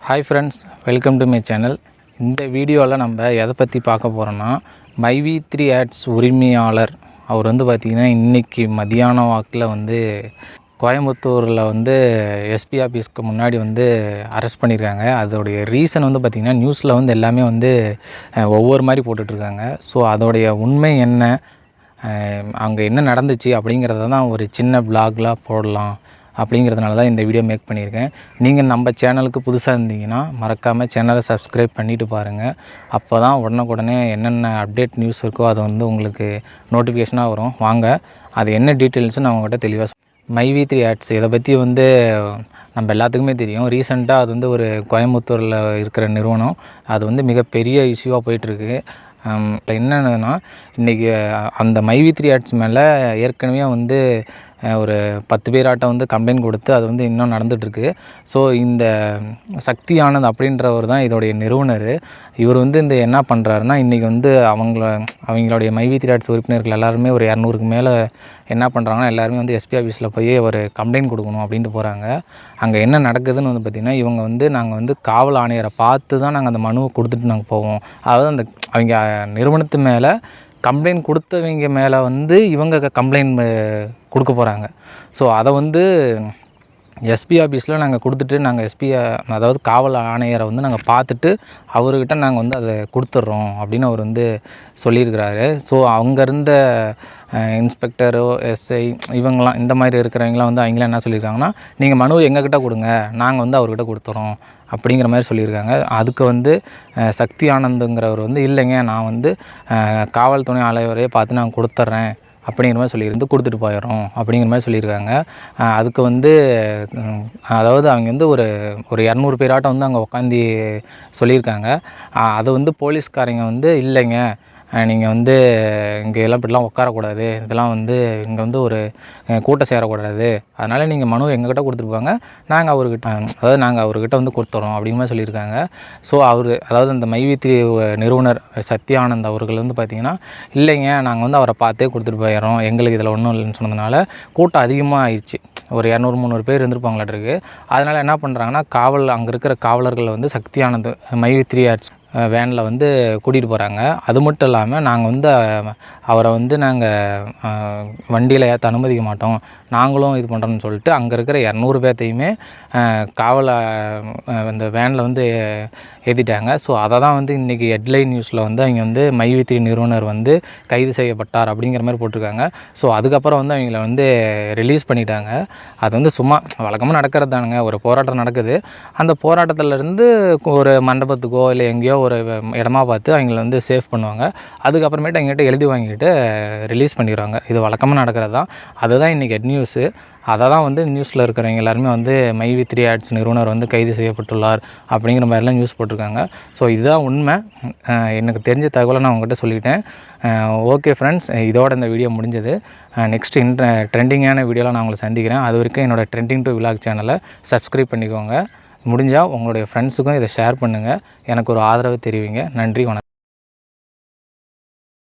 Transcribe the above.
Hi friends, welcome to my channel. இந்த வீடியோவில் நம்ம எதை பற்றி பார்க்க போகிறோன்னா, மைவி3 ஆட்ஸ் உரிமையாளர் அவர் பார்த்திங்கன்னா இன்றைக்கி மதியான வாக்கில் கோயம்புத்தூரில் எஸ்பி ஆஃபீஸ்க்கு முன்னாடி அரெஸ்ட் பண்ணியிருக்காங்க. அதோடைய ரீசன் பார்த்திங்கன்னா நியூஸில் எல்லாமே ஒவ்வொரு மாதிரி போட்டுட்ருக்காங்க. ஸோ அதோடைய உண்மை என்ன, அங்கே என்ன நடந்துச்சு அப்படிங்கிறத தான் ஒரு சின்ன பிளாக்லாம் போடலாம் அப்படிங்கிறதுனால தான் இந்த வீடியோ மேக் பண்ணியிருக்கேன். நீங்கள் நம்ம சேனலுக்கு புதுசாக இருந்தீங்கன்னா மறக்காமல் சேனலை சப்ஸ்கிரைப் பண்ணிவிட்டு பாருங்கள். அப்போ தான் உடனுக்குடனே என்னென்ன அப்டேட் நியூஸ் இருக்கோ அது உங்களுக்கு நோட்டிஃபிகேஷனாக வரும். வாங்க அது என்ன டீட்டெயில்ஸும் நான் உங்கள்கிட்ட தெளிவாக மைவி3 ஆட்ஸ் இதை பற்றி நம்ம எல்லாத்துக்குமே தெரியும். ரீசெண்டாக அது ஒரு கோயம்புத்தூரில் இருக்கிற நிறுவனம். அது மிகப்பெரிய இஷ்யூவாக போயிட்டுருக்கு. என்னென்னா இன்றைக்கி அந்த மைவி3 ஆட்ஸ் மேலே ஏற்கனவே ஒரு 10 பேராட்டம் கம்ப்ளைண்ட் கொடுத்து அது இன்னும் நடந்துகிட்ருக்கு. ஸோ இந்த சக்தி ஆனந்த் அப்படின்றவர் தான் இதோடைய நிறுவனர். இவர் இந்த என்ன பண்ணுறாருன்னா, இன்றைக்கி அவங்களுடைய மைவி3 ஆட்ஸ் உறுப்பினர்கள் எல்லாருமே ஒரு 200க்கு மேலே என்ன பண்ணுறாங்கன்னா, எல்லாருமே எஸ்பி ஆஃபீஸில் போய் ஒரு கம்ப்ளைண்ட் கொடுக்கணும் அப்படின்ட்டு போகிறாங்க. அங்கே என்ன நடக்குதுன்னு பார்த்திங்கன்னா, இவங்க நாங்கள் காவல் ஆணையரை பார்த்து தான் நாங்கள் அந்த மனுவை கொடுத்துட்டு நாங்கள் போவோம். அதாவது அவங்க நிறுவனத்து மேலே கம்ப்ளைண்ட் கொடுத்தவங்க மேலே இவங்க கம்ப்ளைண்ட் கொடுக்க போகிறாங்க. ஸோ அதை எஸ்பி ஆஃபீஸில் நாங்கள் கொடுத்துட்டு அதாவது காவல் ஆணையரை நாங்கள் பார்த்துட்டு அவர்கிட்ட நாங்கள் அதை கொடுத்துட்றோம் அப்படின்னு அவர் சொல்லியிருக்கிறாரு. ஸோ அங்கே இருந்த இன்ஸ்பெக்டரோ எஸ்ஐ இவங்களாம் இந்த மாதிரி இருக்கிறவங்களாம் அவங்களாம் என்ன சொல்லியிருக்காங்கன்னா, நீங்கள் மனுவை எங்ககிட்ட கொடுங்க, நாங்கள் அவர்கிட்ட கொடுத்துறோம் அப்படிங்கிற மாதிரி சொல்லியிருக்காங்க. அதுக்கு சக்தி ஆனந்துங்கிறவர் இல்லைங்க, நான் காவல் துணை ஆணையரையே பார்த்து நான் கொடுத்துட்றேன் அப்படிங்கிற மாதிரி கொடுத்துட்டு போயிடுறோம் அப்படிங்கிற மாதிரி சொல்லியிருக்காங்க. அதுக்கு அதாவது அவங்க ஒரு 200 பேராட்டம் அங்கே உட்காந்து சொல்லியிருக்காங்க. அது போலீஸ்காரங்க இல்லைங்க, நீங்கள் இங்கே எல்லாம் இப்படிலாம் உட்காரக்கூடாது, இதெல்லாம் இங்கே ஒரு கூட்டம் சேரக்கூடாது, அதனால் நீங்கள் மனு எங்ககிட்ட கொடுத்துருப்பாங்க, நாங்கள் அவர்கிட்ட கொடுத்துறோம் அப்படிங்கிற மாதிரி சொல்லியிருக்காங்க. ஸோ அதாவது அந்த மைவி3 நிறுவனர் சக்தி ஆனந்த் அவர்கள் பார்த்திங்கன்னா, இல்லைங்க நாங்கள் அவரை பார்த்தே கொடுத்துட்டு போயிடுறோம், எங்களுக்கு இதில் ஒன்றும் இல்லைன்னு சொன்னதுனால கூட்டம் அதிகமாக ஆயிடுச்சு. ஒரு 200-300 பேர் இருந்திருப்பாங்களாட்டிருக்கு. அதனால் என்ன பண்ணுறாங்கன்னா, அங்கே இருக்கிற காவலர்கள் சக்தி ஆனந்த் மைவி3 ஆட்ஸ் வேனில் கூட்டிகிட்டு போகிறாங்க. அது மட்டும் இல்லாமல் நாங்கள் அவரை நாங்கள் வண்டியில் ஏற்ற அனுமதிக்க மாட்டோம், நாங்களும் இது பண்ணுறோன்னு சொல்லிட்டு அங்கே இருக்கிற 200 பேர்த்தையுமே காவல் அந்த வேனில் ஏற்றிட்டாங்க. ஸோ அதை தான் இன்றைக்கி ஹெட்லைன் நியூஸில் அவங்க மைவி3 நிறுவனர் கைது செய்யப்பட்டார் அப்படிங்கிற மாதிரி போட்டிருக்காங்க. ஸோ அதுக்கப்புறம் அவங்கள ரிலீஸ் பண்ணிட்டாங்க. அது சும்மா வழக்கமாக நடக்கிறது தானுங்க. ஒரு போராட்டம் நடக்குது, அந்த போராட்டத்திலேருந்து ஒரு மண்டபத்துக்கோ இல்லை எங்கேயோ ஒரு இடமா பார்த்து அவங்கள சேஃப் பண்ணுவாங்க. அதுக்கப்புறமேட்டு அவங்ககிட்ட எழுதி வாங்கிட்டு ரிலீஸ் பண்ணிடுவாங்க. இது வழக்கமாக நடக்கிறது தான். அதுதான் இன்றைக்கி ஹெட் நியூஸு. அதை தான் நியூஸில் இருக்கிறவங்க எல்லாருமே மைவி3 ஆட்ஸ் நிறுவனர் கைது செய்யப்பட்டுள்ளார் அப்படிங்கிற மாதிரிலாம் நியூஸ் போட்டிருக்காங்க. ஸோ இதுதான் உண்மை. எனக்கு தெரிஞ்ச தகவலை நான் உங்கள்கிட்ட சொல்லிட்டேன். ஓகே ஃப்ரெண்ட்ஸ், இதோட இந்த வீடியோ முடிஞ்சது. நெக்ஸ்ட் ட்ரெண்டிங்கான வீடியோவில் நான் உங்களை சந்திக்கிறேன். அது வரைக்கும் என்னோடய ட்ரெண்டிங் டு விலாக் சேனலை சப்ஸ்கிரைப் பண்ணிக்கோங்க. முடிஞ்சால் உங்களுடைய ஃப்ரெண்ட்ஸுக்கும் இதை ஷேர் பண்ணுங்கள். எனக்கு ஒரு ஆதரவு தெரிவிங்க. நன்றி, வணக்கம்.